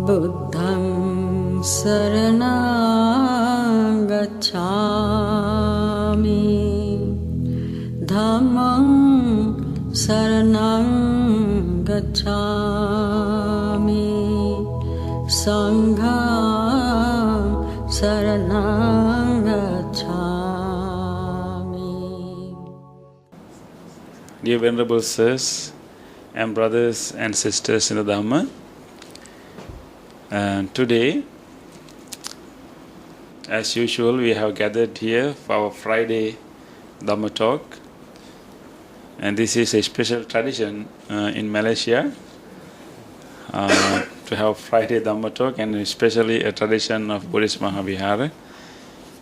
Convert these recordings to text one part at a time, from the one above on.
Buddhang saranang gacchami, Dhammang saranang gacchami, Sanghang saranang gacchami. Dear Venerable Sirs and brothers and sisters in the Dhamma, today, as usual, we have gathered here for our Friday Dhamma talk, and this is a special tradition in Malaysia to have Friday Dhamma talk, and especially a tradition of Buddhist Maha Vihara.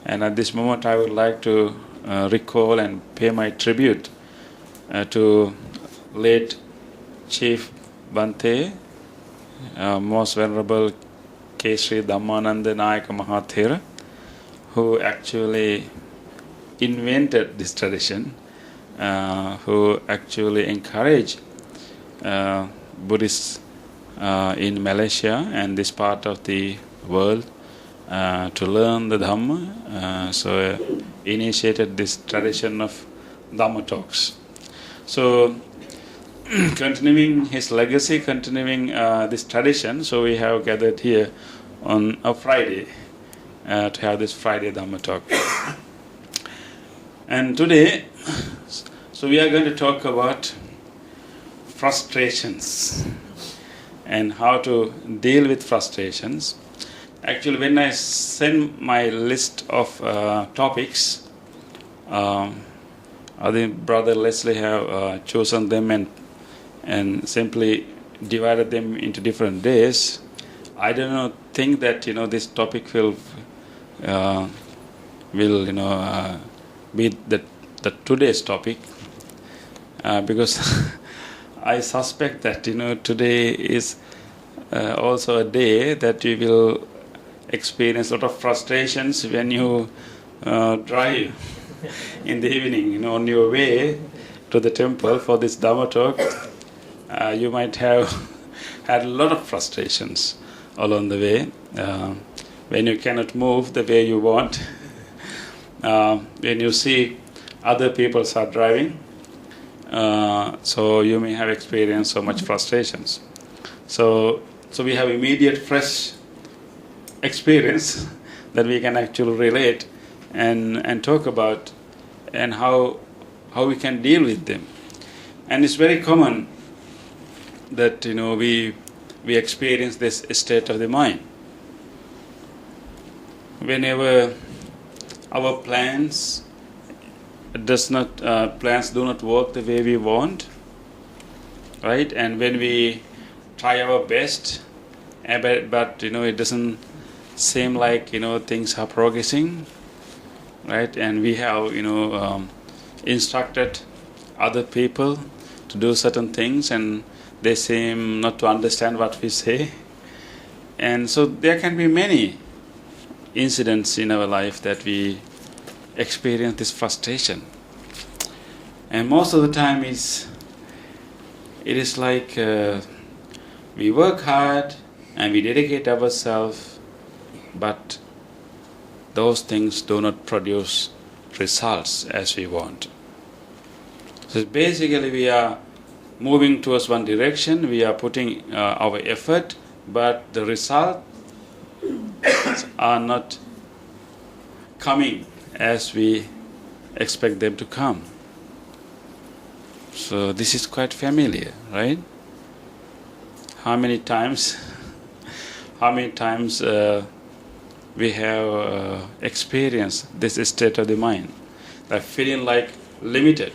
And at this moment, I would like to recall and pay my tribute to late Chief Bhante, Most Venerable Kesri Dhammananda Nayaka Mahathera, who actually invented this tradition, who actually encouraged Buddhists in Malaysia and this part of the world to learn the Dhamma, so initiated this tradition of Dhamma talks. So, continuing his legacy, continuing this tradition, so we have gathered here on a Friday to have this Friday Dhamma talk. And today, so we are going to talk about frustrations and how to deal with frustrations. Actually, when I send my list of topics, I think Brother Leslie have chosen them and simply divided them into different days. I do not think that this topic will be the today's topic because I suspect that today is also a day that you will experience a lot of frustrations when you drive in the evening, on your way to the temple for this Dhamma talk. You might have had a lot of frustrations along the way when you cannot move the way you want, when you see other people are driving, so you may have experienced so much frustrations. So we have immediate fresh experience that we can actually relate and talk about and how we can deal with them. And it's very common that we experience this state of the mind whenever our plans do not work the way we want, right? And when we try our best, but it doesn't seem like things are progressing, right? And we have instructed other people to do certain things, and they seem not to understand what we say. And so there can be many incidents in our life that we experience this frustration. And most of the time it is like we work hard and we dedicate ourselves, but those things do not produce results as we want. So basically we are moving towards one direction, we are putting our effort, but the results are not coming as we expect them to come. So this is quite familiar, right? How many times we have experienced this state of the mind, like feeling like limited,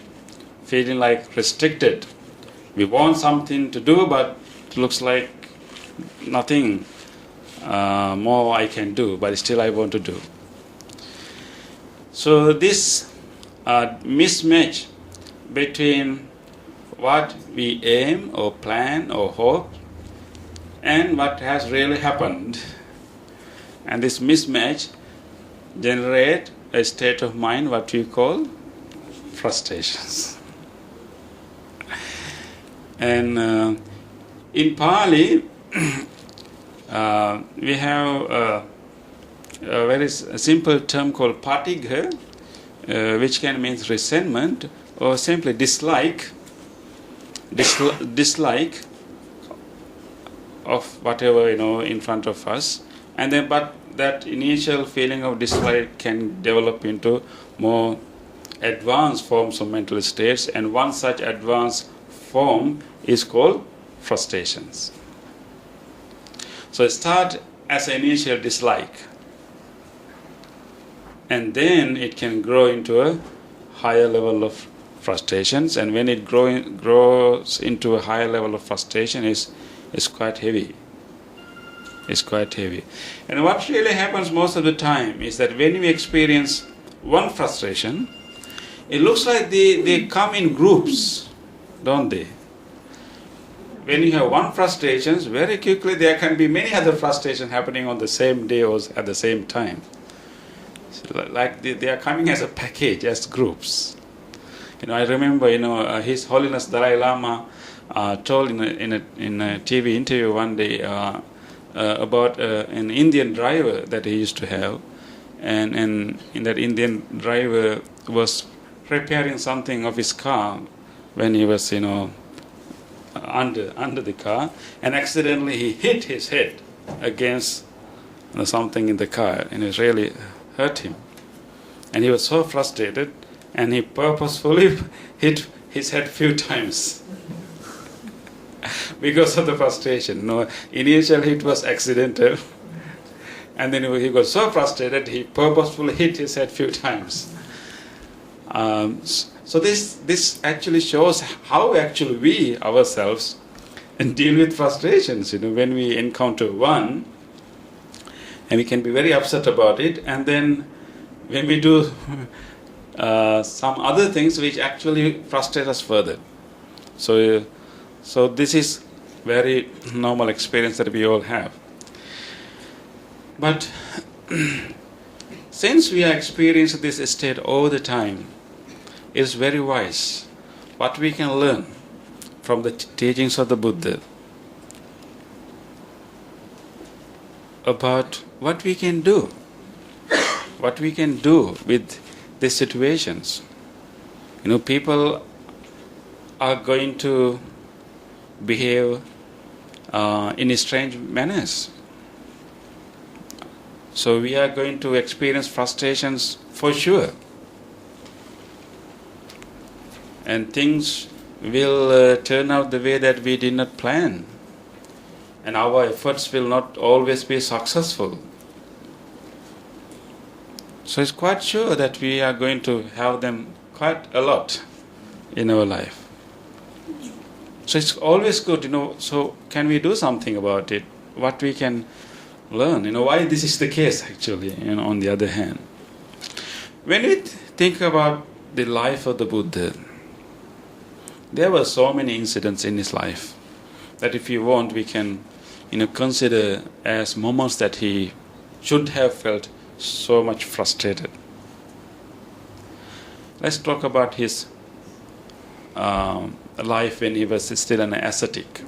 feeling like restricted. We want something to do, but it looks like nothing more I can do, but still I want to do. So this mismatch between what we aim or plan or hope and what has really happened, and this mismatch generate a state of mind what we call frustrations. And in Pali, We have a very simple term called patigha, which can mean resentment or simply dislike of whatever in front of us, and then but that initial feeling of dislike can develop into more advanced forms of mental states, and one such advanced form is called frustrations. So it starts as an initial dislike, and then it can grow into a higher level of frustrations, and when it grows into a higher level of frustration is quite heavy. It's quite heavy. And what really happens most of the time is that when we experience one frustration, it looks like they come in groups, don't they? When you have one frustration, very quickly there can be many other frustrations happening on the same day or at the same time. So like they are coming as a package, as groups. I remember, His Holiness Dalai Lama told in a TV interview one day about an Indian driver that he used to have, and in that Indian driver was repairing something of his car when he was under the car, and accidentally he hit his head against something in the car, and it really hurt him, and he was so frustrated, and he purposefully hit his head few times because of the frustration. Initial hit was accidental, and then he got so frustrated he purposefully hit his head few times. So this actually shows how actually we ourselves deal with frustrations. When we encounter one, and we can be very upset about it, and then when we do some other things which actually frustrate us further. So this is very normal experience that we all have. But since we are experiencing this state all the time, it is very wise what we can learn from the teachings of the Buddha about what we can do with these situations. People are going to behave in strange manners. So we are going to experience frustrations for sure. And things will turn out the way that we did not plan. And our efforts will not always be successful. So it's quite sure that we are going to have them quite a lot in our life. So it's always good, so can we do something about it? What we can learn, why this is the case actually, on the other hand. When we think about the life of the Buddha, there were so many incidents in his life that if you want, we can consider as moments that he should have felt so much frustrated. Let's talk about his life when he was still an ascetic.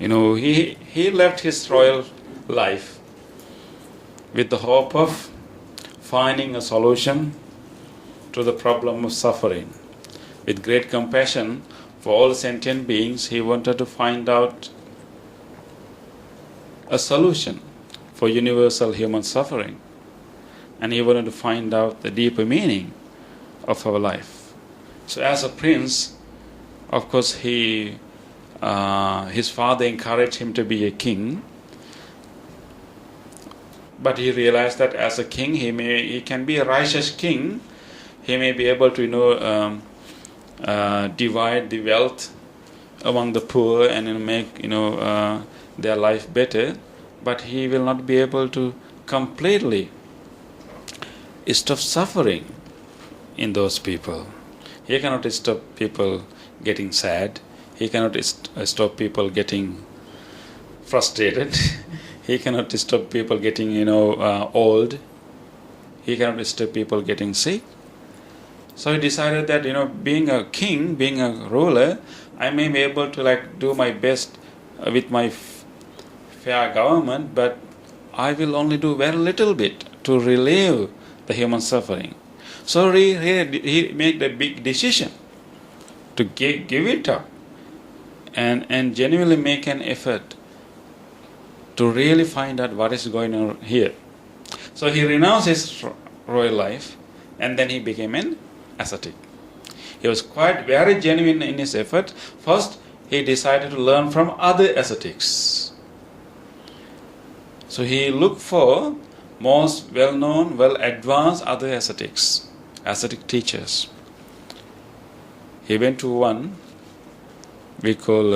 He left his royal life with the hope of finding a solution to the problem of suffering. With great compassion for all sentient beings, he wanted to find out a solution for universal human suffering. And he wanted to find out the deeper meaning of our life. So as a prince, of course, his father encouraged him to be a king. But he realized that as a king, he can be a righteous king. He may be able to, divide the wealth among the poor and make their life better. But he will not be able to completely stop suffering in those people. He cannot stop people getting sad. He cannot stop people getting frustrated. He cannot stop people getting, old. He cannot stop people getting sick. So he decided that, being a king, being a ruler, I may be able to do my best with my fair government, but I will only do very little bit to relieve the human suffering. So he made a big decision to give it up and genuinely make an effort to really find out what is going on here. So he renounced his royal life and then he became an ascetic. He was quite very genuine in his effort. First, he decided to learn from other ascetics. So he looked for most well-known, well-advanced other ascetics, ascetic teachers. He went to one we call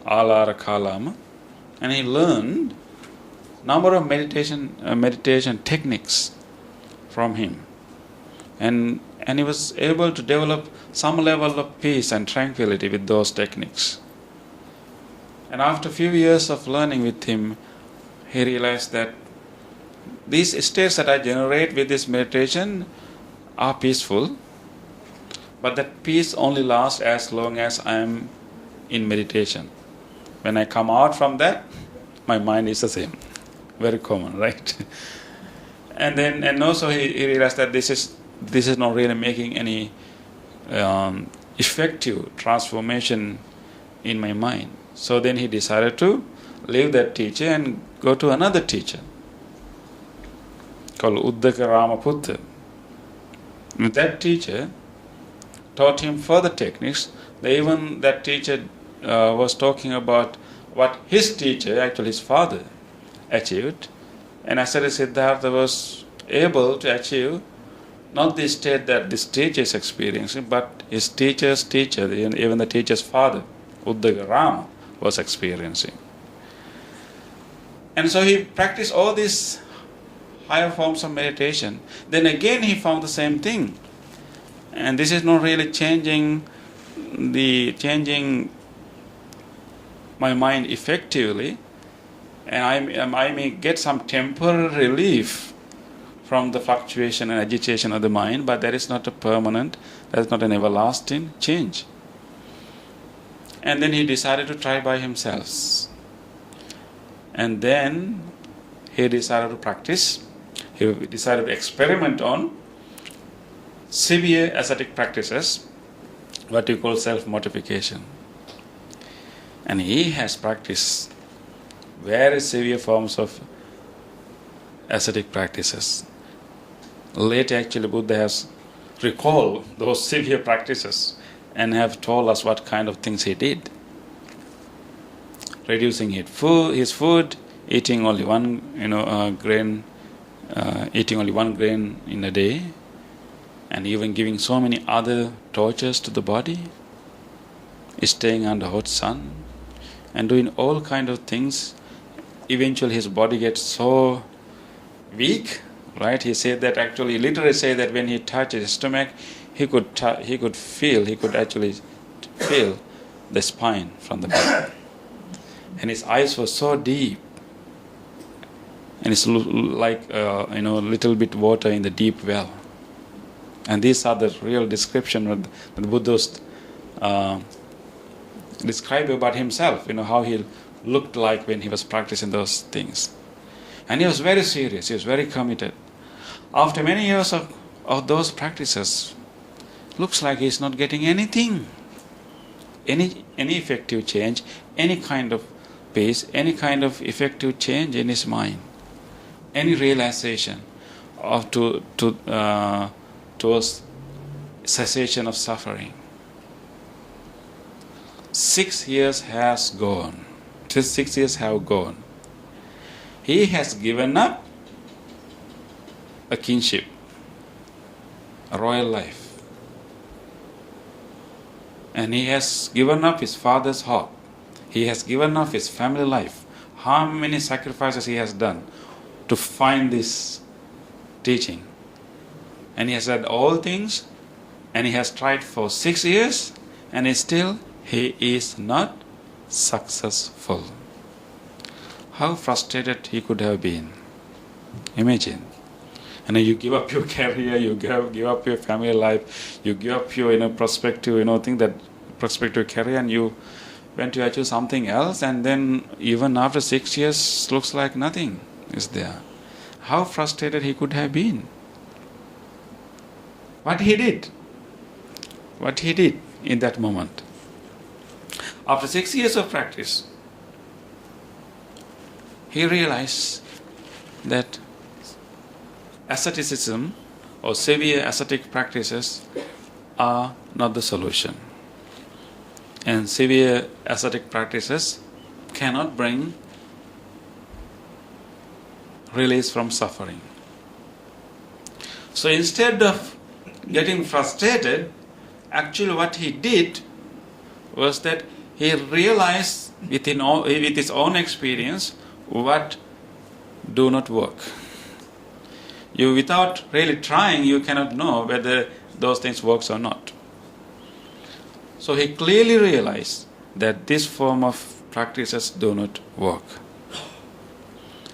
Alara Kalama, and he learned number of meditation techniques from him, and he was able to develop some level of peace and tranquility with those techniques. And after a few years of learning with him, he realized that these states that I generate with this meditation are peaceful, but that peace only lasts as long as I am in meditation. When I come out from that, my mind is the same. Very common, right? And also he realized that this is not really making any effective transformation in my mind. So then he decided to leave that teacher and go to another teacher called Uddaka Ramaputta. That teacher taught him further techniques. Even that teacher was talking about what his teacher, actually his father, achieved. And Asari Siddhartha was able to achieve not the state that this teacher is experiencing, but his teacher's teacher, even the teacher's father, Uddaka Rama, was experiencing. And so he practiced all these higher forms of meditation. Then again he found the same thing. And this is not really changing my mind effectively. And I may get some temporary relief from the fluctuation and agitation of the mind, but that is not a permanent, that is not an everlasting change. And then he decided to try by himself. And then he decided to practice. He decided to experiment on severe ascetic practices, what you call self-mortification. And he has practiced very severe forms of ascetic practices. Later, actually, Buddha has recalled those severe practices and have told us what kind of things he did. Reducing his food, eating only one grain, eating only one grain in a day, and even giving so many other tortures to the body, staying under hot sun, and doing all kind of things. Eventually his body gets so weak, right? He said that actually, literally say that when he touched his stomach, he could actually feel the spine from the back. And his eyes were so deep, and it's like little bit water in the deep well. And these are the real description that the Buddhist described about himself, how he looked like when he was practicing those things. And he was very serious, he was very committed. After many years of those practices, looks like he's not getting anything. Any effective change, any kind of peace, any kind of effective change in his mind, any realization of towards cessation of suffering. 6 years has gone. 6 years have gone. He has given up a kingship, a royal life. And he has given up his father's heart. He has given up his family life. How many sacrifices he has done to find this teaching. And he has said all things, and he has tried for 6 years, and he is not successful. How frustrated he could have been. Imagine. And you give up your career, you give up your family life, you give up your prospective career, and you went to achieve something else, and then even after 6 years, looks like nothing is there. How frustrated he could have been. What he did in that moment. After 6 years of practice, he realized that asceticism or severe ascetic practices are not the solution. And severe ascetic practices cannot bring release from suffering. So instead of getting frustrated, actually what he did was that he realized with his own experience what do not work. You, without really trying, you cannot know whether those things works or not. So he clearly realized that this form of practices do not work.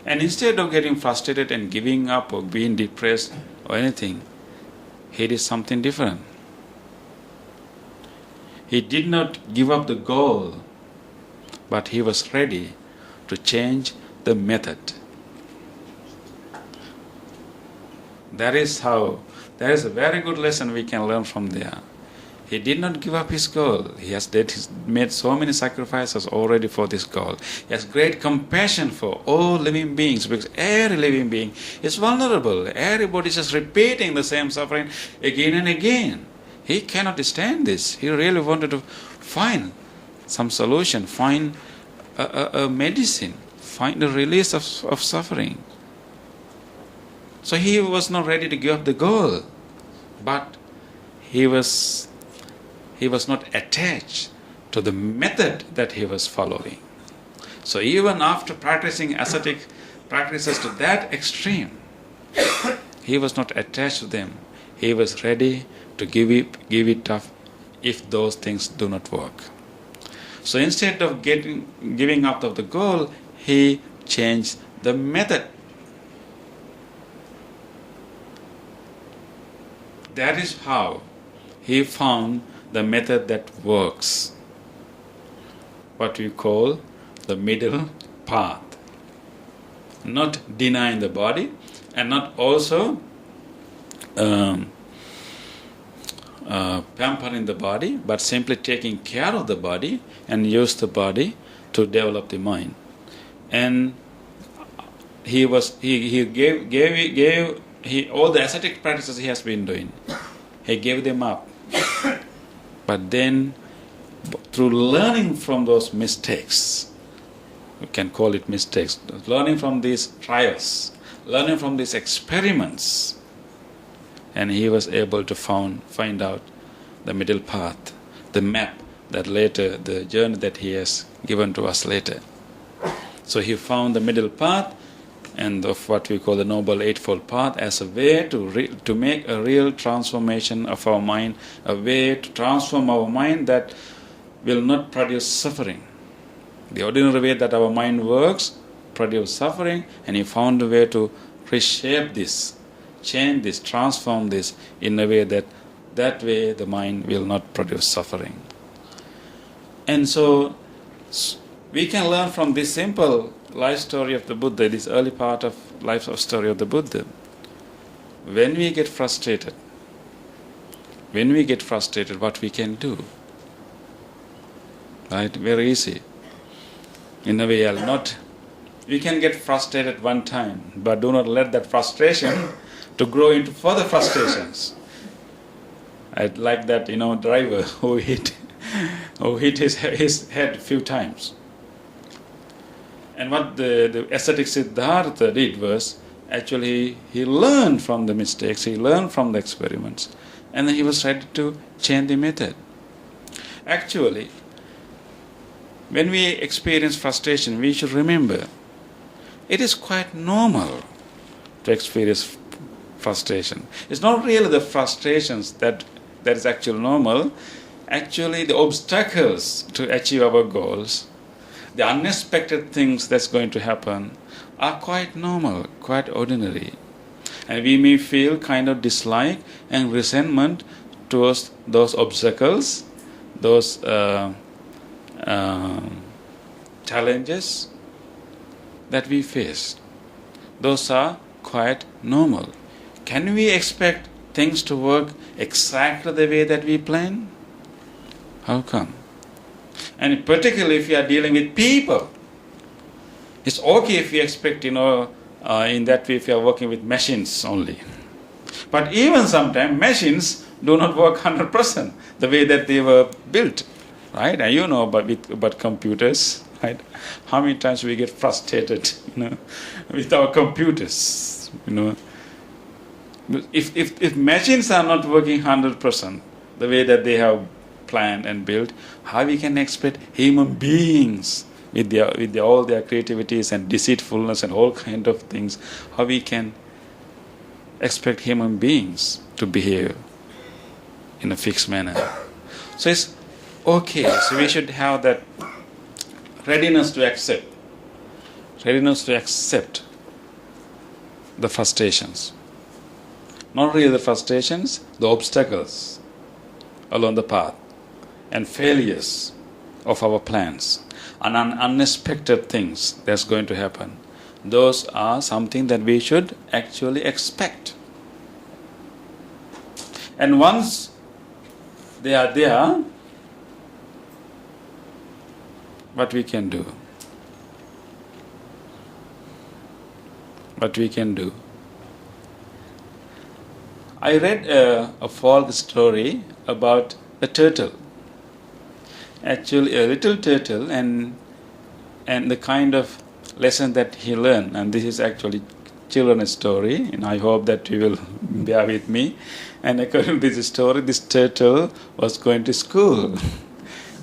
And instead of getting frustrated and giving up or being depressed or anything, he did something different. He did not give up the goal, but he was ready to change the method. That is a very good lesson we can learn from there. He did not give up his goal. He has made so many sacrifices already for this goal. He has great compassion for all living beings, because every living being is vulnerable. Everybody is just repeating the same suffering again and again. He cannot stand this. He really wanted to find some solution, find a medicine, find a release of suffering. So he was not ready to give up the goal, but he was not attached to the method that he was following. So even after practicing ascetic practices to that extreme, he was not attached to them. He was ready to give it up if those things do not work. So instead of giving up of the goal, he changed the method. That is how he found the method that works, what we call the middle path. Not denying the body and not also pampering the body, but simply taking care of the body and use the body to develop the mind. And all the ascetic practices he has been doing, he gave them up. But then, through learning from those mistakes, we can call it mistakes, learning from these trials, learning from these experiments, and he was able to find out the middle path, the map that later, the journey that he has given to us later. So he found the middle path and of what we call the Noble Eightfold Path as a way to make a real transformation of our mind, a way to transform our mind that will not produce suffering. The ordinary way that our mind works produces suffering, and he found a way to reshape this, change this, transform this in a way that way the mind will not produce suffering. And so we can learn from this simple life story of the Buddha, this early part of life story of the Buddha. When we get frustrated, what we can do? Right? Very easy. In a way, we can get frustrated one time, but do not let that frustration to grow into further frustrations. I'd like that, driver who hit his head a few times. And what the ascetic Siddhartha did was, actually, he learned from the mistakes, he learned from the experiments, and then he was ready to change the method. Actually, when we experience frustration, we should remember, it is quite normal to experience frustration. It's not really the frustrations that is actually normal. Actually, the obstacles to achieve our goals, the unexpected things that's going to happen are quite normal, quite ordinary. And we may feel kind of dislike and resentment towards those obstacles, those challenges that we face. Those are quite normal. Can we expect things to work exactly the way that we plan? How come? And particularly if you are dealing with people, it's okay if we expect, in that way if you are working with machines only. But even sometimes machines do not work 100% the way that they were built, right? And you know about computers, right? How many times we get frustrated, with our computers, If machines are not working 100% the way that they have planned and built, how we can expect human beings with all their creativities and deceitfulness and all kind of things, how we can expect human beings to behave in a fixed manner? So it's okay. So we should have that readiness to accept the frustrations. Not really the frustrations, the obstacles along the path and failures of our plans and unexpected things that's going to happen. Those are something that we should actually expect. And once they are there, what we can do? I read a folk story about a turtle. Actually, a little turtle, and the kind of lesson that he learned. And this is actually children's story, and I hope that you will bear with me. And according to this story, this turtle was going to school,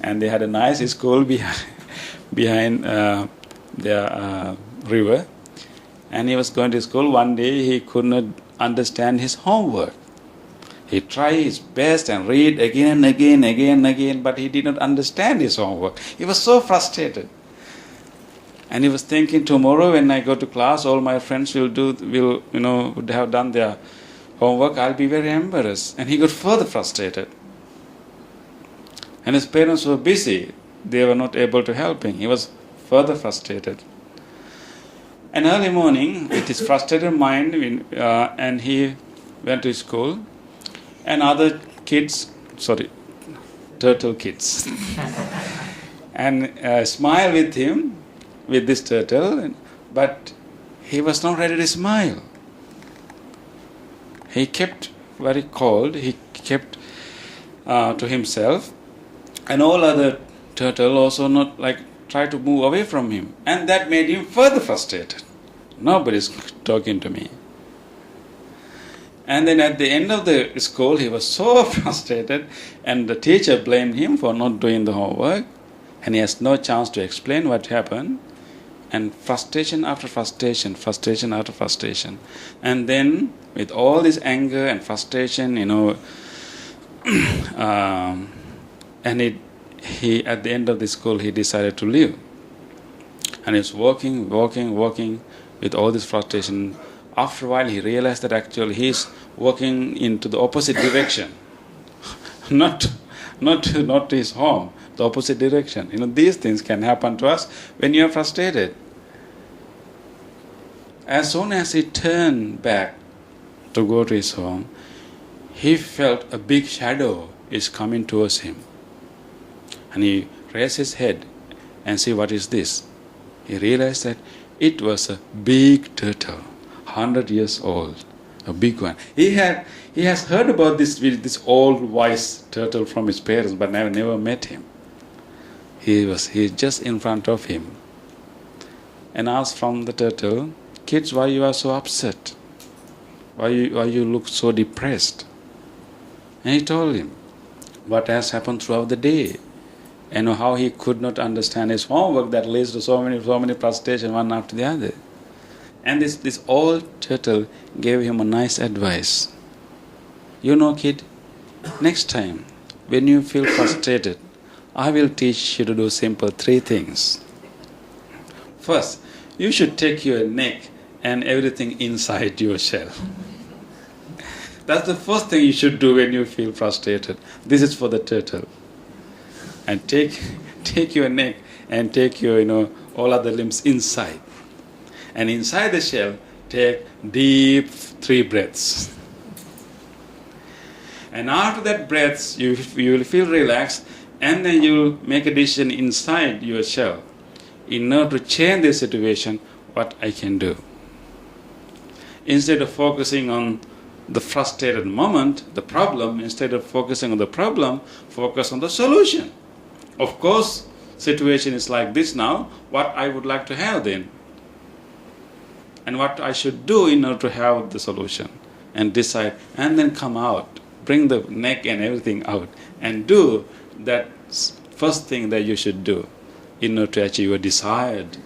and they had a nice school behind their river. And he was going to school. One day he could not understand his homework. He tried his best and read again and again, but he did not understand his homework. He was so frustrated. And he was thinking, tomorrow when I go to class, all my friends would have done their homework. I'll be very embarrassed. And he got further frustrated. And his parents were busy. They were not able to help him. He was further frustrated. And early morning, with his frustrated mind, and he went to school, and other kids, turtle kids, and smiled with him, with this turtle, but he was not ready to smile. He kept very cold, he kept to himself, and all other turtle also not tried to move away from him, and that made him further frustrated. Nobody's talking to me. And then at the end of the school, he was so frustrated, and the teacher blamed him for not doing the homework, and he has no chance to explain what happened, and frustration after frustration, frustration after frustration. And then with all this anger and frustration, and he at the end of the school, he decided to leave. And he was walking with all this frustration. After a while, he realized that actually he's walking into the opposite direction, not to his home, the opposite direction. These things can happen to us when you are frustrated. As soon as he turned back to go to his home, he felt a big shadow is coming towards him. And he raised his head and see what is this. He realized that it was a big turtle, 100 years old, a big one. He has heard about this old wise turtle from his parents, but never met him. He just in front of him, and asked from the turtle, "Kids, why you are so upset? Why you look so depressed?" And he told him what has happened throughout the day, and how he could not understand his homework that leads to so many frustration one after the other. And this old turtle gave him a nice advice. Kid, next time when you feel frustrated, I will teach you to do simple 3 things. First, you should take your neck and everything inside your shell. That's the first thing you should do when you feel frustrated. This is for the turtle. And take take your neck and take your, all other limbs inside. And inside the shell, take deep 3 breaths. And after that breaths, you will feel relaxed, and then you make a decision inside your shell in order to change the situation, what I can do. Instead of focusing on the frustrated moment, the problem, instead of focusing on the problem, focus on the solution. Of course, situation is like this now, what I would like to have then, and what I should do in order to have the solution, and decide, and then come out, bring the neck and everything out, and do that first thing that you should do in order to achieve your desired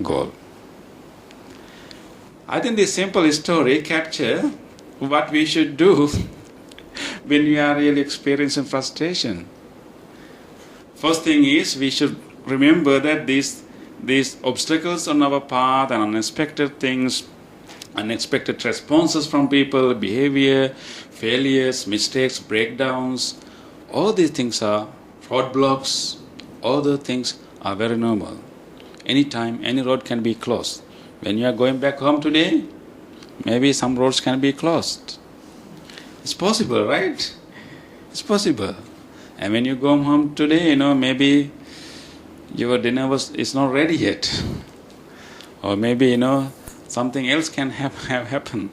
goal. I think this simple story captures what we should do when we are really experiencing frustration. First thing is, we should remember that these obstacles on our path and unexpected things, unexpected responses from people, behavior, failures, mistakes, breakdowns, all these things are roadblocks. All the things are very normal. Anytime, any road can be closed. When you are going back home today, maybe some roads can be closed. It's possible, right? It's possible. And when you go home today, maybe your dinner is not ready yet. Or maybe, something else can have happen.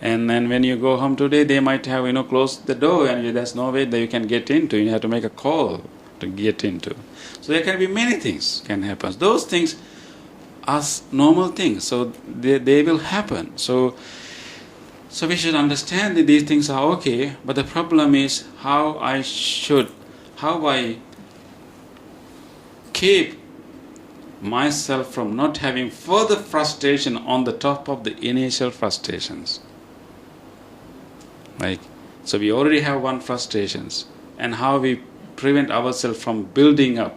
And then when you go home today, they might have, closed the door, and there's no way that you can get into. You have to make a call to get into. So there can be many things can happen. Those things are normal things, so they will happen. So we should understand that these things are okay, but the problem is how I keep myself from not having further frustration on the top of the initial frustrations. So we already have one frustrations, and how we prevent ourselves from building up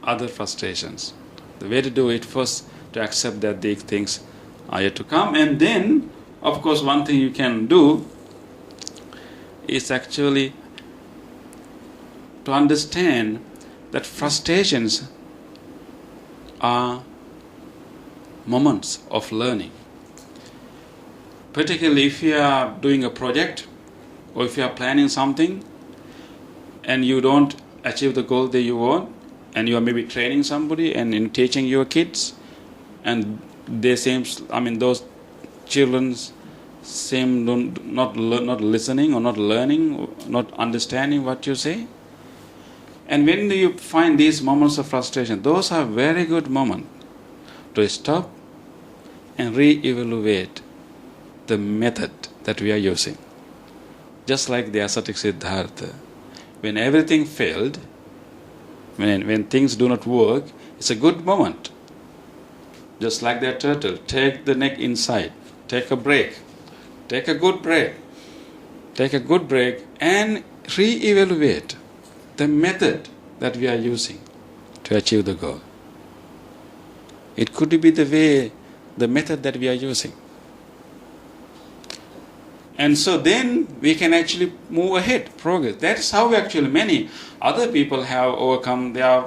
other frustrations. The way to do it, first to accept that these things are yet to come, and then of course one thing you can do is actually to understand that frustrations are moments of learning. Particularly if you are doing a project, or if you are planning something and you don't achieve the goal that you want, and you are maybe training somebody and in teaching your kids, and those children seem not listening or not learning, not understanding what you say. And when you find these moments of frustration, those are very good moments to stop and re-evaluate the method that we are using. Just like the ascetic Siddhartha, when everything failed, when things do not work, it's a good moment. Just like that turtle, take the neck inside, take a break, take a good break, and re-evaluate the method that we are using to achieve the goal. It could be the method that we are using. And so then we can actually move ahead, progress. That's how actually many other people have overcome their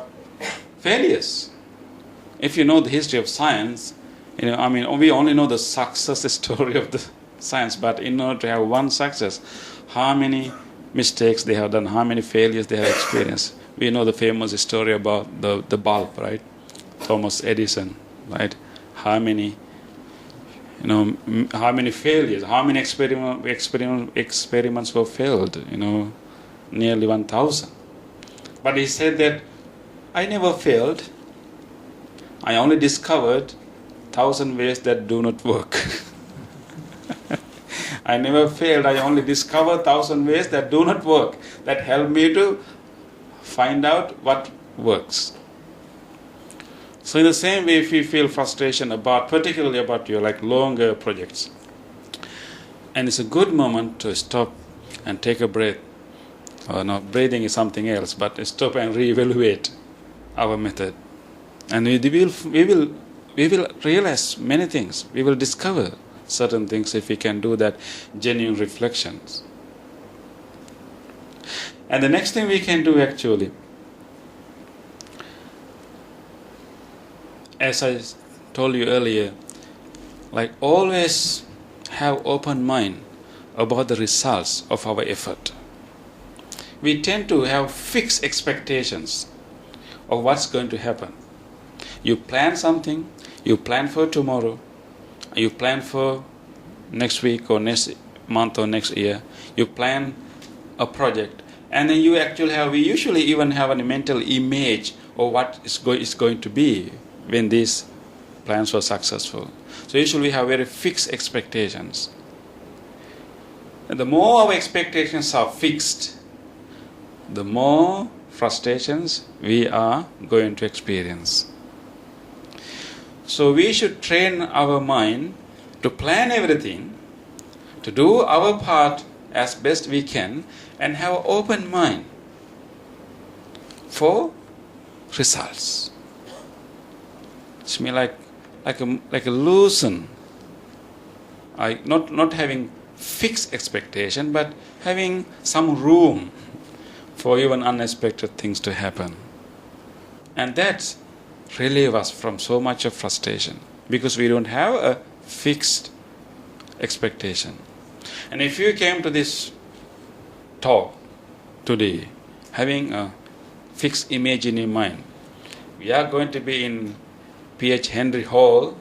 failures. If you know the history of science, we only know the success story of the science, but in order to have one success, how many mistakes they have done, how many failures they have experienced. We know the famous story about the bulb, right? Thomas Edison, right? How many failures, how many experiments were failed, nearly 1,000. But he said that I never failed. I only discovered 1,000 ways that do not work. I never failed. I only discovered 1,000 ways that do not work, that help me to find out what works. So in the same way, if you feel frustration particularly about your longer projects, and it's a good moment to stop and take a breath. No, breathing is something else, but stop and reevaluate our method. And we will realize many things. We will discover certain things if we can do that genuine reflections. And the next thing we can do actually as I told you earlier, like always have open mind about the results of our effort. We tend to have fixed expectations of what's going to happen. You plan something, you plan for tomorrow, you plan for next week or next month or next year, you plan a project, and then you actually have, we usually even have a mental image of what is going to be when these plans were successful. So usually we have very fixed expectations. And the more our expectations are fixed, the more frustrations we are going to experience. So we should train our mind to plan everything, to do our part as best we can, and have an open mind for results. It's me like a loosen, not having fixed expectation, but having some room for even unexpected things to happen. And that relieves us from so much of frustration, because we don't have a fixed expectation. And if you came to this talk today having a fixed image in your mind, we are going to be in P.H. Henry Hall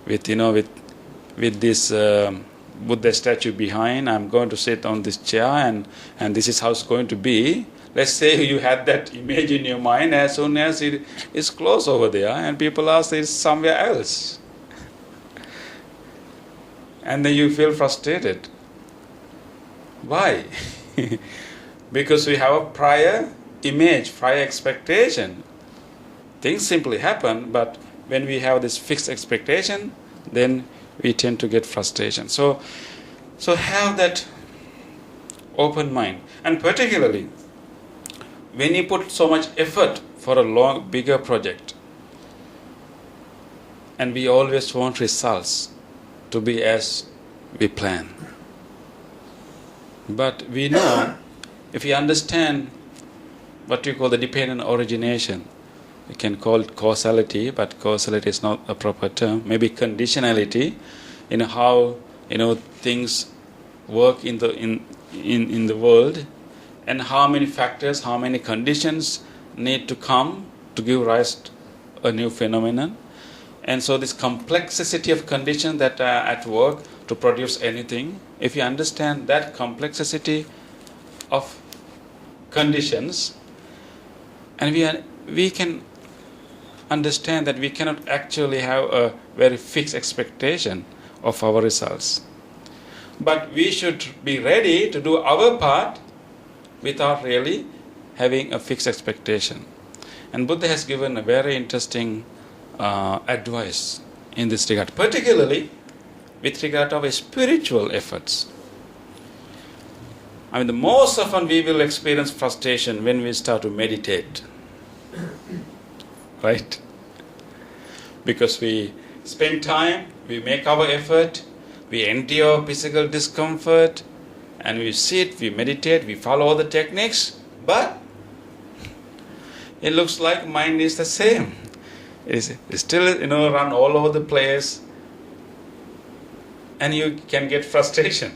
with this Buddha statue behind. I'm going to sit on this chair and this is how it's going to be. Let's say you had that image in your mind. As soon as it is close over there and people ask it's somewhere else, and then you feel frustrated. Why? Because we have a prior image, prior expectation. Things simply happen, but when we have this fixed expectation, then we tend to get frustration. So have that open mind. And particularly, when you put so much effort for a bigger project, and we always want results to be as we plan. But we know, if we understand what we call the dependent origination, we can call it causality, but causality is not a proper term. Maybe conditionality, how things work in the world, and how many factors, how many conditions need to come to give rise to a new phenomenon. And so this complexity of conditions that are at work to produce anything, if you understand that complexity of conditions, and we can understand that we cannot actually have a very fixed expectation of our results. But we should be ready to do our part without really having a fixed expectation. And Buddha has given a very interesting advice in this regard, particularly with regard to our spiritual efforts. The most often we will experience frustration when we start to meditate. Right? Because we spend time, we make our effort, we endure physical discomfort, and we sit, we meditate, we follow all the techniques, but it looks like mind is the same. It's still, run all over the place, and you can get frustration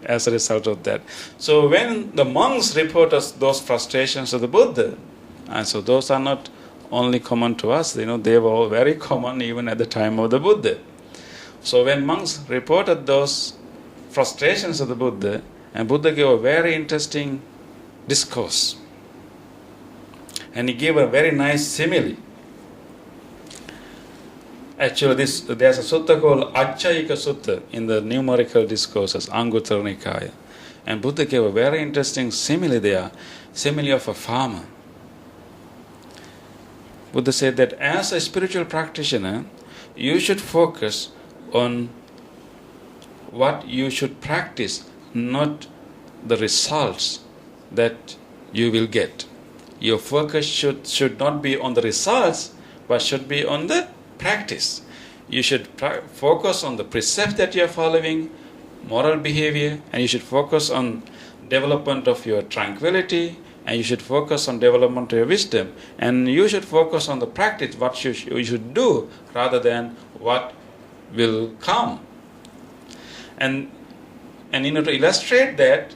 as a result of that. So when the monks report us those frustrations to the Buddha, and so those are not only common to us, they were all very common even at the time of the Buddha. So when monks reported those frustrations to the Buddha, and Buddha gave a very interesting discourse, and he gave a very nice simile. Actually, there's a sutta called Acchayika Sutta in the numerical discourses, Anguttara Nikaya. And Buddha gave a very interesting simile there, simile of a farmer. Buddha said that as a spiritual practitioner, you should focus on what you should practice, not the results that you will get. Your focus should not be on the results, but should be on the practice. You should focus on the precepts that you are following, moral behavior, and you should focus on development of your tranquility, and you should focus on development of your wisdom, and you should focus on the practice, what you should do, rather than what will come. And to illustrate that,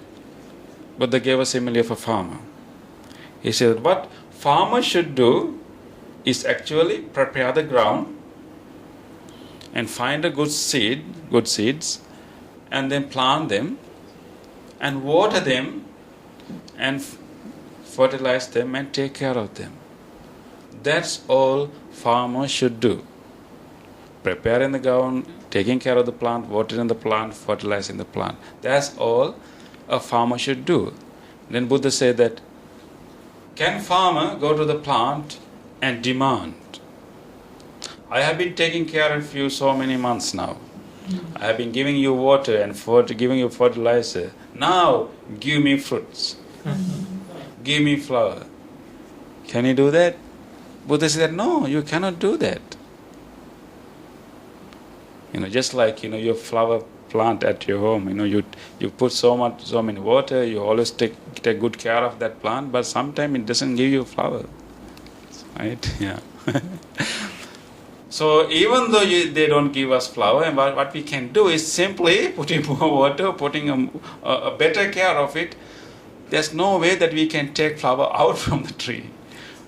Buddha gave a simile of a farmer. He said what farmer should do is actually prepare the ground and find a good seeds, and then plant them and water them and fertilize them and take care of them. That's all farmers should do. Preparing the ground, taking care of the plant, watering the plant, fertilizing the plant. That's all a farmer should do. Then Buddha said that, can farmer go to the plant and demand, I have been taking care of you so many months now. I have been giving you water and giving you fertilizer. Now give me fruits. Give me flower. Can you do that? Buddha said, no, you cannot do that. Just like your flower plant at your home, you put so many water, you always take good care of that plant, but sometimes it doesn't give you flower, right? Yeah. So even though they don't give us flower, and what we can do is simply putting more water, putting a better care of it. There's no way that we can take flower out from the tree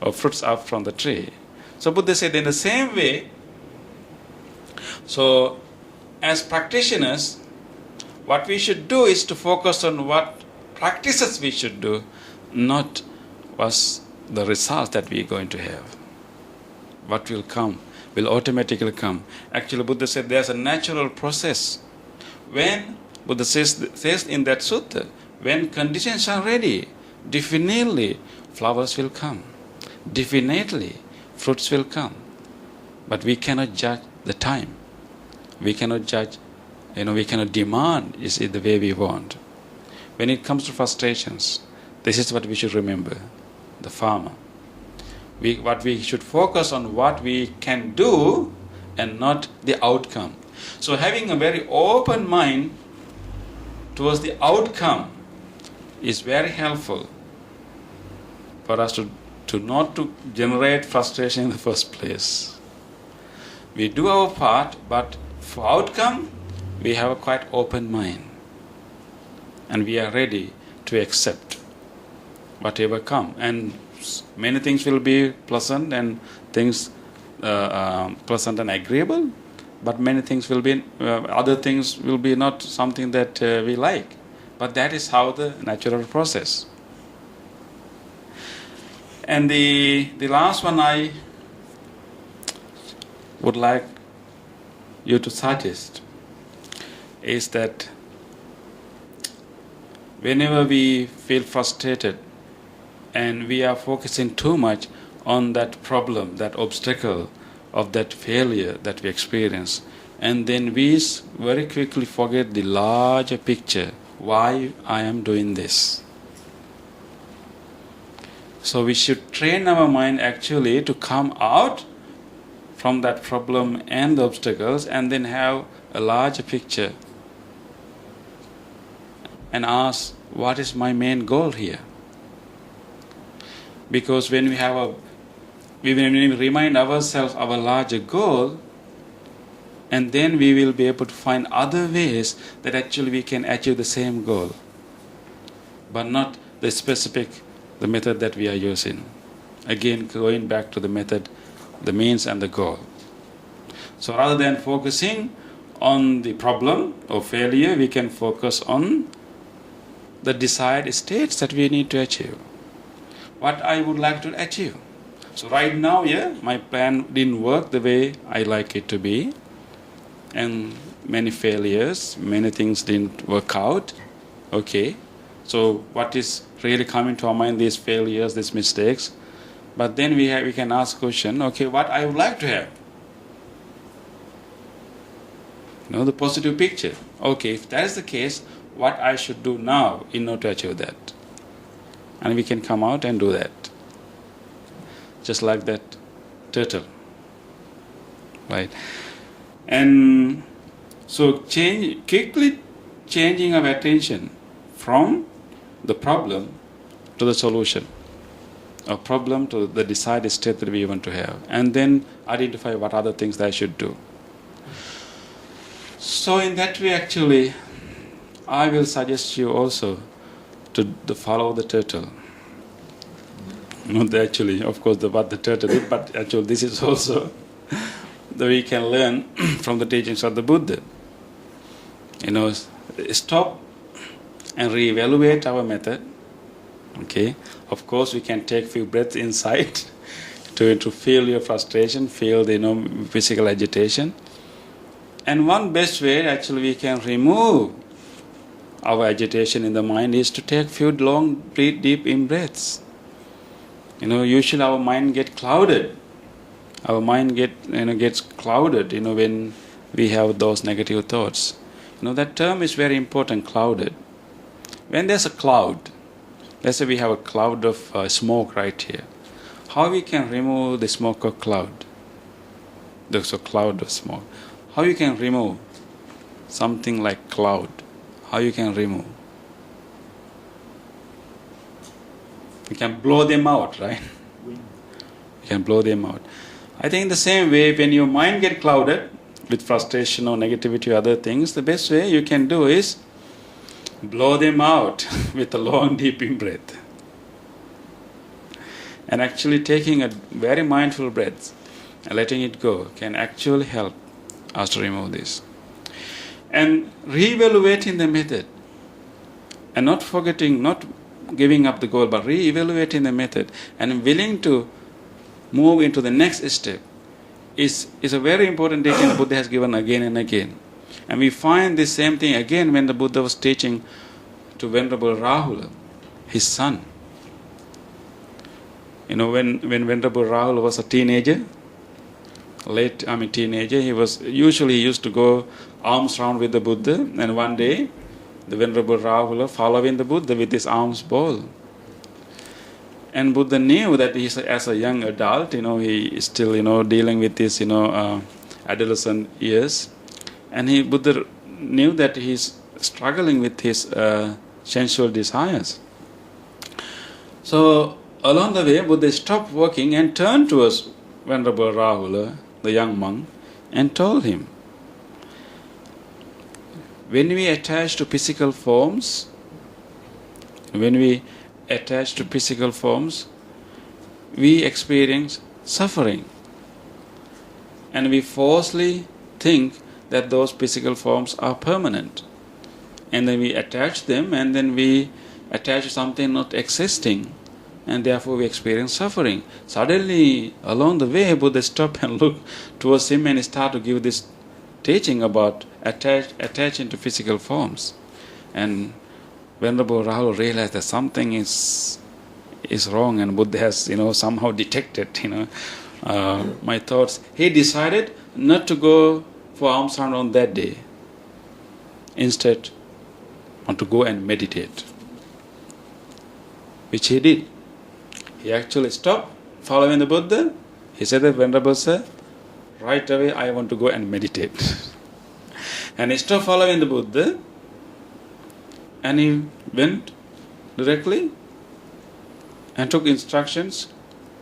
or fruits out from the tree. So Buddha said in the same way, so as practitioners, what we should do is to focus on what practices we should do, not what's the results that we're going to have. What will come will automatically come. Actually, Buddha said there's a natural process. When Buddha says in that sutta, when conditions are ready, definitely flowers will come. Definitely fruits will come. But we cannot judge the time. We cannot judge, we cannot demand is it the way we want. When it comes to frustrations, this is what we should remember, the farmer. What we should focus on what we can do and not the outcome. So having a very open mind towards the outcome is very helpful for us to not to generate frustration in the first place. We do our part, but for outcome, we have a quite open mind. And we are ready to accept whatever come. And many things will be pleasant and pleasant and agreeable, but many things will be, other things will be not something that we like. But that is how the natural process. And the last one I would like you to suggest is that whenever we feel frustrated and we are focusing too much on that problem, that obstacle of that failure that we experience, and then we very quickly forget the larger picture, why I am doing this. So we should train our mind actually to come out from that problem and the obstacles and then have a larger picture and ask, what is my main goal here? Because when we remind ourselves of our larger goal, and then we will be able to find other ways that actually we can achieve the same goal, but not the method that we are using. Again, going back to the method, the means and the goal. So rather than focusing on the problem or failure, we can focus on the desired states that we need to achieve. What I would like to achieve. So right now, my plan didn't work the way I like it to be. And many failures, many things didn't work out. Okay. So what is really coming to our mind, these failures, these mistakes. But then we can ask question, okay, what I would like to have. The positive picture. Okay, if that is the case, what I should do now in order to achieve that. And we can come out and do that. Just like that turtle. Right? And so quickly changing our attention from the problem to the solution, a problem to the desired state that we want to have, and then identify what other things that I should do. So in that way, actually, I will suggest you also to follow the turtle. Not actually, of course, what the turtle did, but actually this is also that we can learn from the teachings of the Buddha. Stop and reevaluate our method. Okay, of course, we can take few breaths inside to feel your frustration, feel the physical agitation. And one best way actually we can remove our agitation in the mind is to take few long, deep in breaths. Usually our mind gets clouded. Our mind gets clouded, when we have those negative thoughts. That term is very important, clouded. When there's a cloud, let's say we have a cloud of smoke right here. How we can remove the smoke or cloud? There's a cloud of smoke. How you can remove something like cloud? How you can remove? You can blow them out, right? You can blow them out. I think the same way, when your mind gets clouded with frustration or negativity or other things, the best way you can do is blow them out with a long, deep in-breath. And actually taking a very mindful breath and letting it go can actually help us to remove this. And re-evaluating the method. And not forgetting, not giving up the goal, but re-evaluating the method and willing to move into the next step is a very important teaching the Buddha has given again and again. And we find this same thing again when the Buddha was teaching to Venerable Rahula, his son. When Venerable Rahula was a teenager, he used to go arms round with the Buddha, and one day the Venerable Rahula following the Buddha with his arms ball. And Buddha knew that as a young adult, he is still, dealing with his, adolescent years. And Buddha knew that he's struggling with his sensual desires. So along the way, Buddha stopped working and turned towards Venerable Rahula, the young monk, and told him, when we attach to physical forms, we experience suffering. And we falsely think that those physical forms are permanent. And then we attach them, and then we attach something not existing, and therefore we experience suffering. Suddenly, along the way, Buddha stopped and looked towards him and started to give this teaching about attaching to physical forms. And Venerable Rahul realized that something is wrong, and Buddha has somehow detected my thoughts. He decided not to go for alms round on that day. Instead, want to go and meditate, which he did. He actually stopped following the Buddha. He said that, Venerable Sir, right away I want to go and meditate. And he stopped following the Buddha, and he went directly and took instructions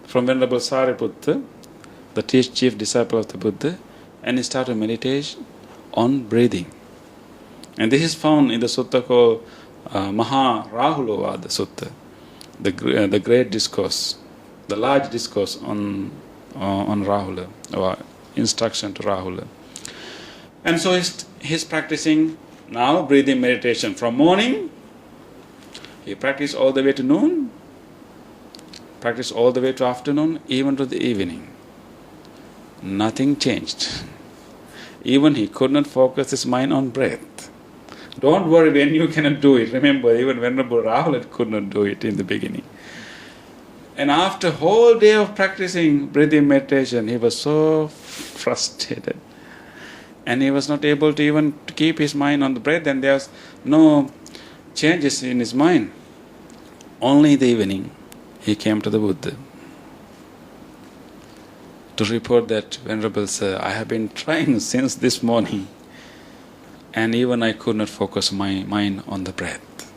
from Venerable Sariputta, the chief disciple of the Buddha, and he started meditation on breathing. And this is found in the sutta called Maha Rahulovada Sutta, the great discourse, the large discourse on Rahula, or instruction to Rahula. And so he's practicing now breathing meditation from morning. He practiced all the way to noon, practiced all the way to afternoon, even to the evening. Nothing changed. Even he could not focus his mind on breath. Don't worry when you cannot do it. Remember, even Venerable Rahula could not do it in the beginning. And after a whole day of practicing breathing meditation, he was so frustrated. And he was not able to even keep his mind on the breath, and there was no changes in his mind. Only in the evening, he came to the Buddha to report that, Venerable Sir, I have been trying since this morning, and even I could not focus my mind on the breath.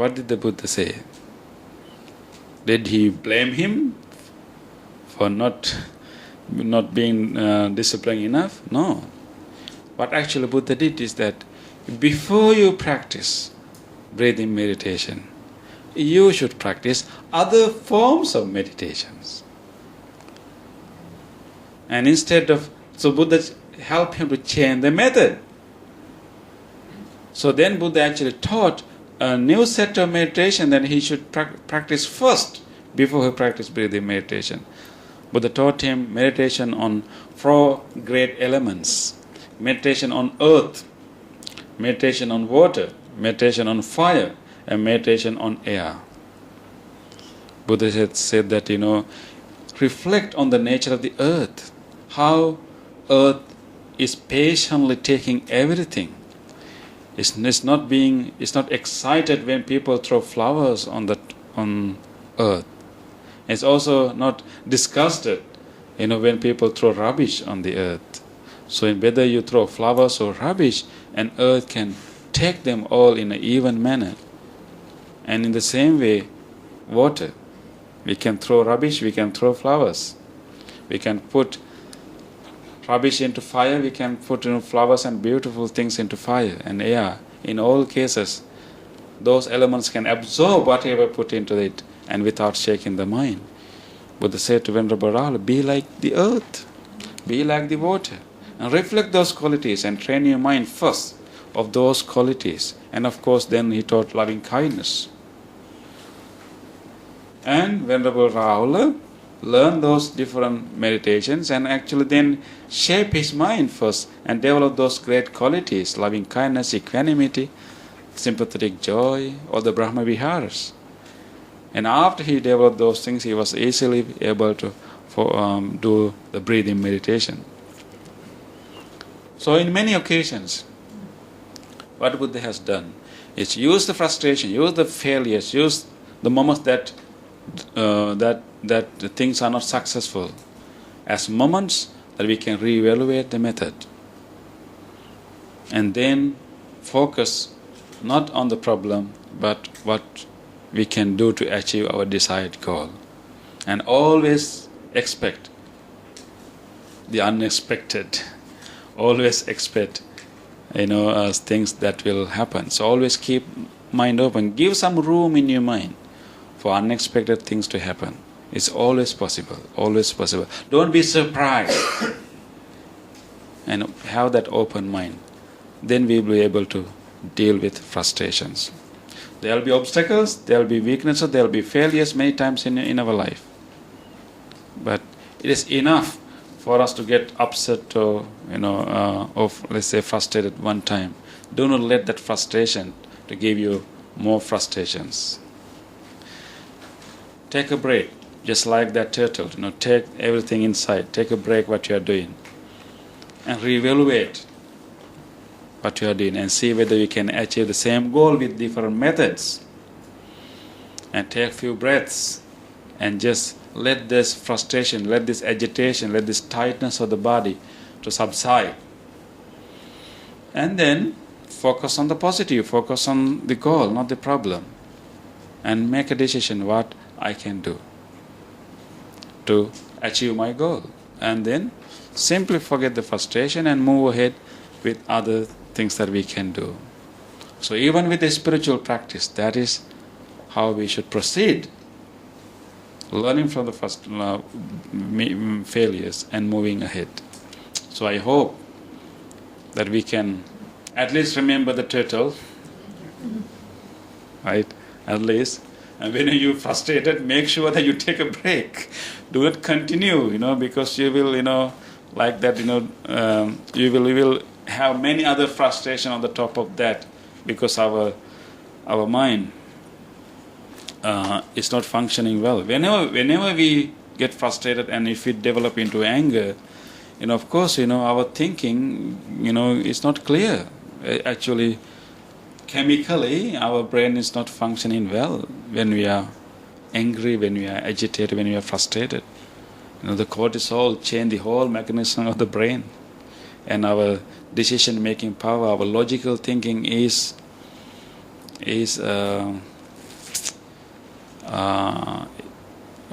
what did the Buddha say? Did he blame him for not being disciplined enough? No. What actually Buddha did is that before you practice breathing meditation, you should practice other forms of meditations. And so Buddha helped him to change the method. So then Buddha actually taught a new set of meditation that he should practice first before he practiced breathing meditation. Buddha taught him meditation on 4 great elements. Meditation on earth, meditation on water, meditation on fire, and meditation on air. Buddha said that, reflect on the nature of the earth, how earth is patiently taking everything. It's not excited when people throw flowers on earth. It's also not disgusted, when people throw rubbish on the earth. So whether you throw flowers or rubbish, and earth can take them all in an even manner. And in the same way, water. We can throw rubbish, we can throw flowers. We can put rubbish into fire, we can put flowers and beautiful things into fire and air. In all cases, those elements can absorb whatever put into it and without shaking the mind. Buddha said to Venerable Rahula, be like the earth, be like the water, and reflect those qualities and train your mind first of those qualities. And of course then he taught loving kindness. And Venerable Rahula learned those different meditations and actually then shape his mind first and develop those great qualities, loving kindness, equanimity, sympathetic joy, or the Brahma Viharas. And after he developed those things, he was easily able to do the breathing meditation. So in many occasions, what Buddha has done is use the frustration, use the failures, use the moments that the things are not successful as moments that we can reevaluate the method and then focus not on the problem but what we can do to achieve our desired goal, and always expect the unexpected, always expect things that will happen. So always keep mind open, give some room in your mind for unexpected things to happen. It's always possible, always possible. Don't be surprised and have that open mind. Then we will be able to deal with frustrations. There will be obstacles, there will be weaknesses, there will be failures many times in our life. But it is enough for us to get upset or let's say frustrated one time. Do not let that frustration to give you more frustrations. Take a break, just like that turtle. Take everything inside. Take a break what you are doing, and reevaluate what you are doing, and see whether you can achieve the same goal with different methods. And take a few breaths, and just let this frustration, let this agitation, let this tightness of the body to subside. And then focus on the positive, focus on the goal, not the problem, and make a decision what I can do to achieve my goal. And then simply forget the frustration and move ahead with other things that we can do. So even with the spiritual practice, that is how we should proceed. Learning from the first failures and moving ahead. So I hope that we can at least remember the turtle, right? At least. And when you're frustrated, make sure that you take a break. Do not continue, because you will, like that, you will have many other frustration on the top of that, because our mind is not functioning well. Whenever we get frustrated and if we develop into anger, of course, our thinking, is not clear. Actually, chemically, our brain is not functioning well when we are angry, when we are agitated, when we are frustrated. The cortisol change the whole mechanism of the brain, and our decision-making power, our logical thinking is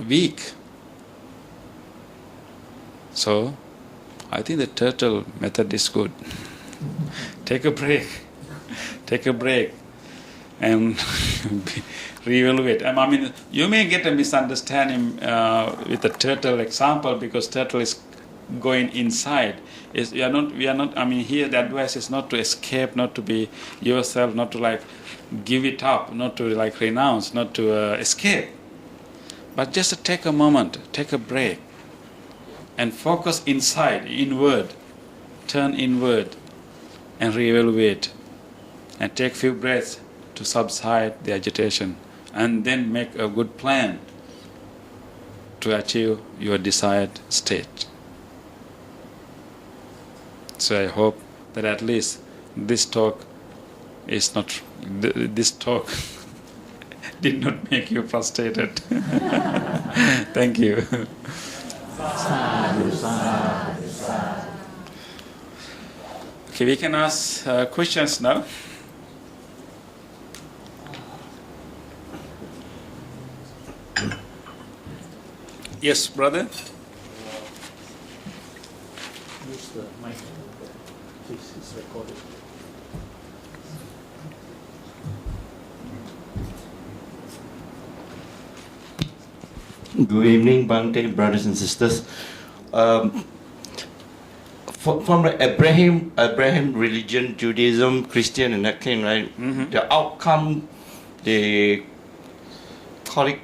weak. So I think the turtle method is good. Take a break. Take a break and reevaluate. I mean, you may get a misunderstanding with the turtle example, because turtle is going inside. We are not. I mean, here the advice is not to escape, not to be yourself, not to like give it up, not to like renounce, not to escape, but just to take a moment, take a break, and focus inside, inward, turn inward, and reevaluate, and take few breaths to subside the agitation, and then make a good plan to achieve your desired state. So I hope that at least this talk is not, this talk did not make you frustrated. Thank you. Okay, we can ask questions now. Yes, brother? Use the mic. Please, it's recorded. Good evening, Bhante, brothers and sisters. From the Abraham religion, Judaism, Christian, and that thing, right? Mm-hmm. The outcome, they call it,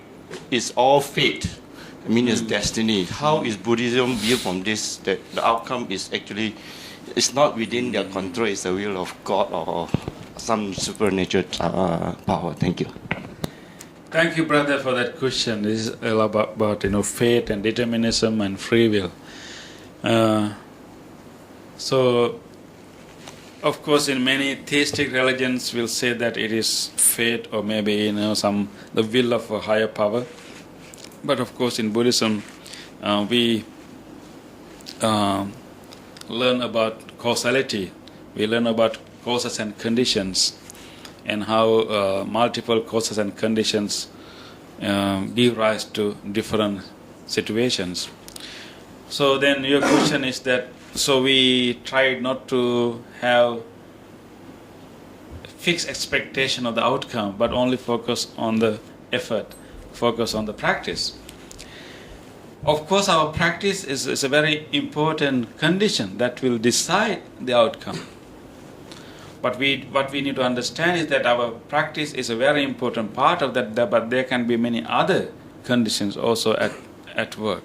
is all fate. I mean, it's destiny. How is Buddhism viewed from this? That the outcome is actually, it's not within their control. It's the will of God or some supernatural power. Thank you. Thank you, brother, for that question. This is all about fate and determinism and free will. So, of course, in many theistic religions, we'll say that it is fate or maybe the will of a higher power. But of course, in Buddhism, we learn about causality. We learn about causes and conditions, and how multiple causes and conditions give rise to different situations. So then your question is that, so we try not to have fixed expectation of the outcome, but only focus on the effort, focus on the practice. Of course, our practice is a very important condition that will decide the outcome. But what we need to understand is that our practice is a very important part of that, but there can be many other conditions also at work.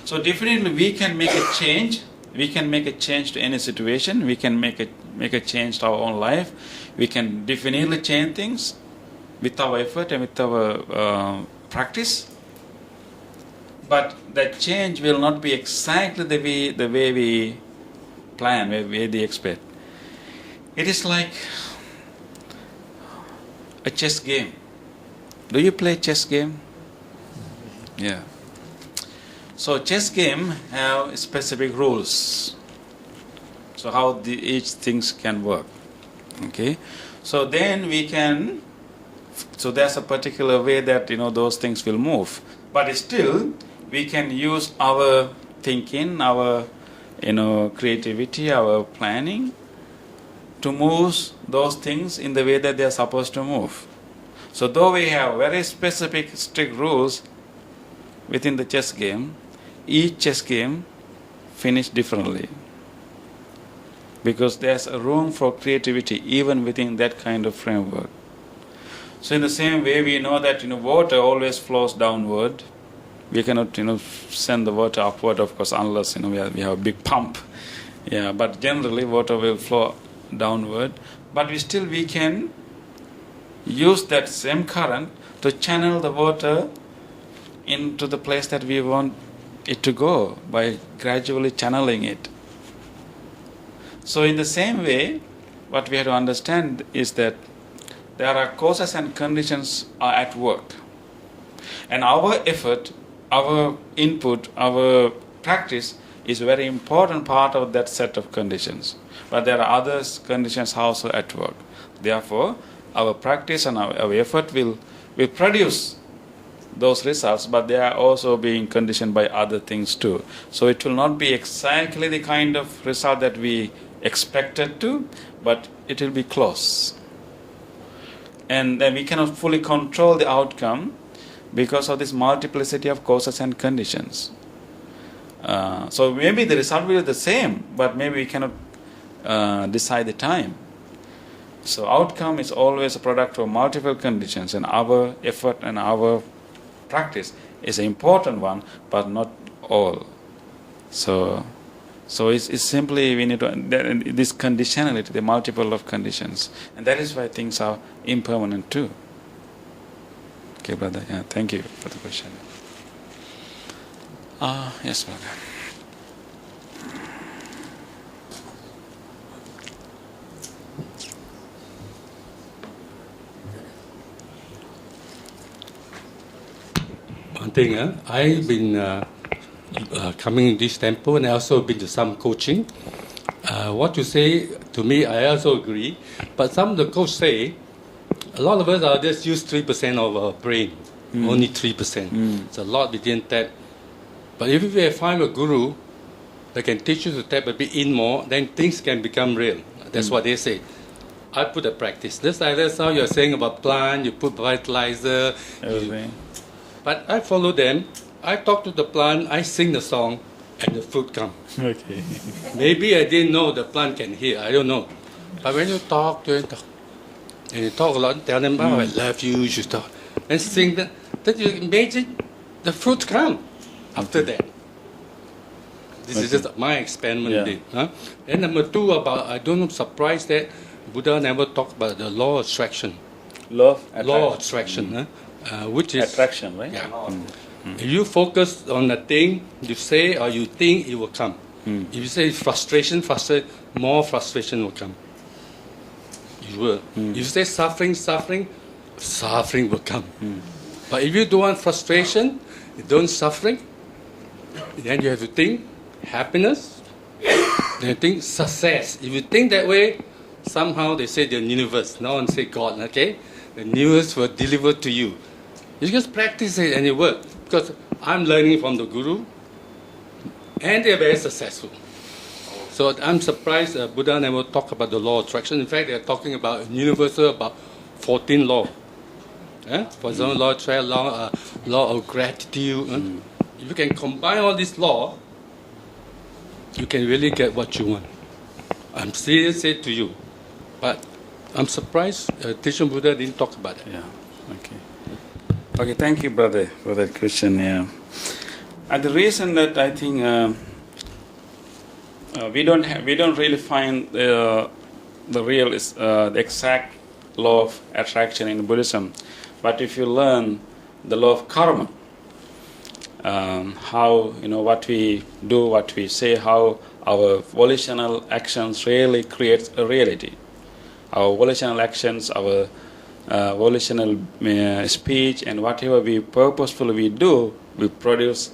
So definitely we can make a change. We can make a change to any situation. We can make a change to our own life. We can definitely change things with our effort and with our practice. But that change will not be exactly the way we plan, the way we expect. It is like a chess game. Do you play chess game? Yeah. So chess game have specific rules. So how each things can work. Okay. So then we can. So there's a particular way that those things will move. But still, we can use our thinking, our creativity, our planning, to move those things in the way that they are supposed to move. So though we have very specific, strict rules within the chess game, each chess game finishes differently. Because there's a room for creativity even within that kind of framework. So in the same way, we know that water always flows downward. We cannot send the water upward, of course, unless we have a big pump. Yeah, but generally water will flow downward. But we can use that same current to channel the water into the place that we want it to go by gradually channeling it. So in the same way, what we have to understand is that there are causes and conditions are at work. And our effort, our input, our practice is a very important part of that set of conditions. But there are other conditions also at work. Therefore, our practice and our effort will produce those results, but they are also being conditioned by other things too. So it will not be exactly the kind of result that we expected to, but it will be close. And then we cannot fully control the outcome because of this multiplicity of causes and conditions. So maybe the result will be the same, but maybe we cannot decide the time. So outcome is always a product of multiple conditions, and our effort and our practice is an important one, but not all. So it's simply we need to this conditionality, the multiple of conditions, and that is why things are impermanent too. Okay, brother. Yeah, thank you for the question. Yes, brother. One thing, I've been coming in this temple, and I also been to some coaching. What you say to me, I also agree. But some of the coach say, a lot of us are just use 3% of our brain, only 3%. It's a lot between that. But if you find a guru that can teach you to tap a bit in more, then things can become real. That's what they say. I put a practice. That's how you're saying about plant, you put vitalizer. But I follow them. I talk to the plant, I sing the song, and the fruit come. Okay. Maybe I didn't know the plant can hear. I don't know. But when you talk to them, and you talk a lot, tell them, oh, I love you, you should talk. And sing that. Then you imagine the fruit come after that. This is just my experiment. Yeah. And number two, I don't know, surprised that Buddha never talked about the law of attraction. Law of attraction, which is attraction, right? Yeah. If you focus on a thing, you say or you think, it will come. If you say frustration, more frustration will come. You will. If you say suffering will come. But if you don't want frustration, you don't suffering, then you have to think happiness, then you think success. If you think that way, somehow they say the universe, no one say God, okay? The universe will deliver to you. You just practice it and it works. Because I'm learning from the guru, and they're very successful. So I'm surprised Buddha never talked about the law of attraction. In fact, they're talking about universal, about 14 laws. For example, law of attraction, law of gratitude. If you can combine all these laws, you can really get what you want. I'm serious to you. But I'm surprised Teacher Buddha didn't talk about it. Yeah. Okay. Okay, thank you, brother, for that question. Yeah, and the reason that I think we don't really find the real the exact law of attraction in Buddhism, but if you learn the law of karma, how what we do, what we say, how our volitional actions really creates a reality. Our volitional actions, our volitional speech, and whatever we purposefully do, we produce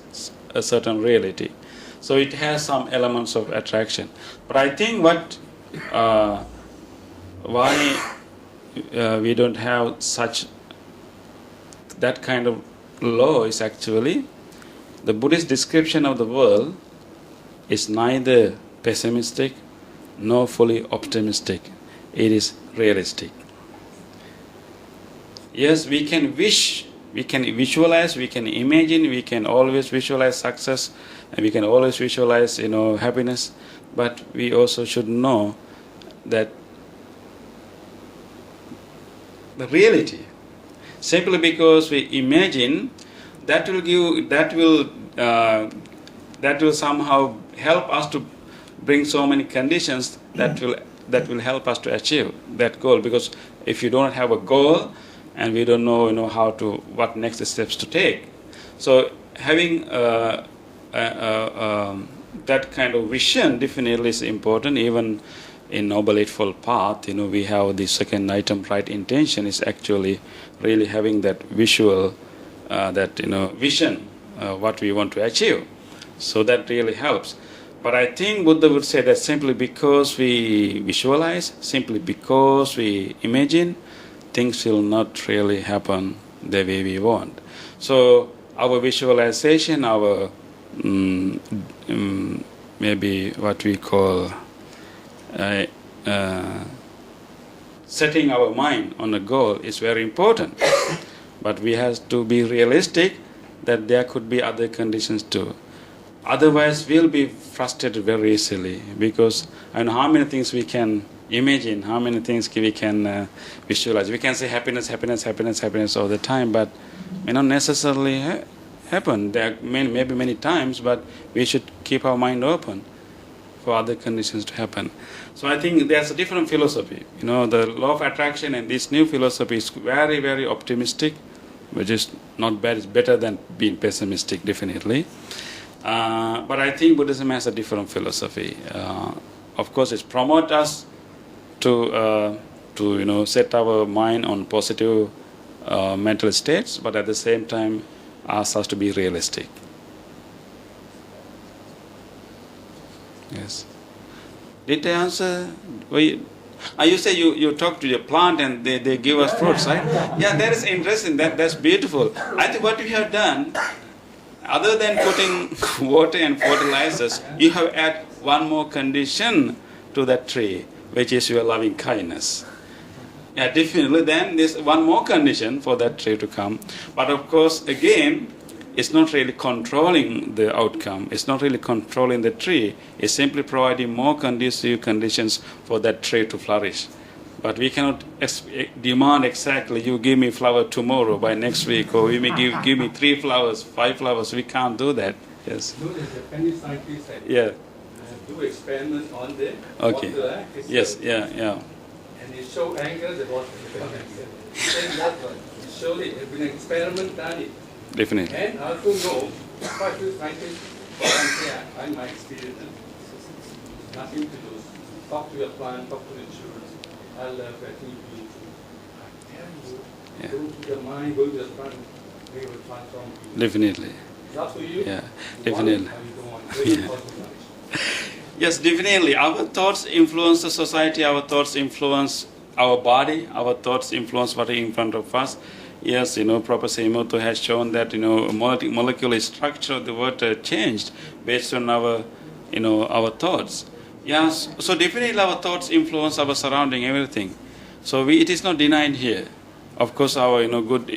a certain reality. So it has some elements of attraction. But I think why we don't have that kind of law is actually the Buddhist description of the world is neither pessimistic nor fully optimistic. It is realistic. Yes, we can wish, we can visualize, we can imagine, we can always visualize success, and we can always visualize, happiness. But we also should know that the reality, simply because we imagine, that will somehow help us to bring so many conditions that will help us to achieve that goal. Because if you don't have a goal, and we don't know, what next steps to take. So having that kind of vision definitely is important. Even in Noble Eightfold Path, we have the second item, right intention, is actually really having that visual, vision, what we want to achieve. So that really helps. But I think Buddha would say that simply because we visualize, simply because we imagine, things will not really happen the way we want. So our visualization, our maybe what we call setting our mind on a goal is very important. But we have to be realistic that there could be other conditions too. Otherwise, we'll be frustrated very easily, because I know how many things we can imagine, how many things we can visualize. We can say happiness, happiness, happiness, happiness all the time, but may not necessarily happen. There are maybe many times, but we should keep our mind open for other conditions to happen. So I think there's a different philosophy. You know, the law of attraction and this new philosophy is very, very optimistic, which is not bad. It's better than being pessimistic, definitely. But I think Buddhism has a different philosophy. Of course, it promotes us to set our mind on positive mental states, but at the same time asks us to be realistic. Yes. Did they answer? You say you talk to your plant and they give us fruits, right? Yeah, that is interesting. That's beautiful. I think what you have done, other than putting water and fertilizers, you have added one more condition to that tree, which is your loving kindness. Yeah, definitely. Then there's one more condition for that tree to come. But of course, again, it's not really controlling the outcome. It's not really controlling the tree. It's simply providing more conducive conditions for that tree to flourish. But we cannot demand exactly, you give me flower tomorrow by next week, or you may give me 3 flowers, 5 flowers. We can't do that. Yes. So the Japanese scientists said, Yeah. do experiments on the Okay. water. Yes. Yeah. Yeah. And it show anger, the water. Then that one. Surely it has been an experiment done it. Definitely. And I also know, quite a few scientists, I my experience, nothing to lose. Talk to your plant, talk to the children. I love that you do. I tell you, Yeah. go to the mind, go to the plant, they will transform you. Definitely. It's up to you. Yeah. You Definitely. want it or you don't want it. Very important. Yes, definitely. Our thoughts influence the society. Our thoughts influence our body. Our thoughts influence what is in front of us. Yes, Professor Emoto has shown that molecular structure of the water changed based on our our thoughts. Yes, so definitely our thoughts influence our surrounding, everything. So it is not denied here. Of course, our good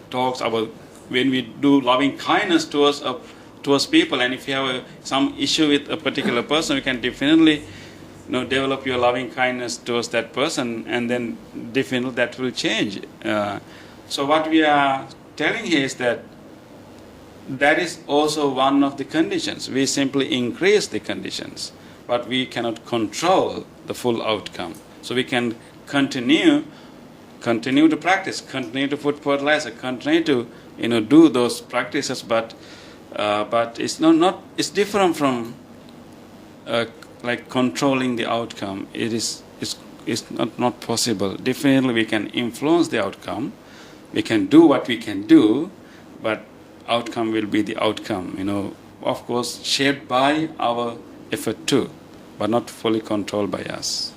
talks about when we do loving kindness towards people, and if you have some issue with a particular person, you can definitely develop your loving kindness towards that person, and then definitely that will change. So what we are telling here is that is also one of the conditions. We simply increase the conditions, but we cannot control the full outcome. So we can continue to practice, continue to put fertilizer, continue to do those practices, but it's not it's different from like controlling the outcome. It's not possible. Definitely we can influence the outcome. We can do what we can do, but outcome will be the outcome. Of course, shaped by our effort too, but not fully controlled by us.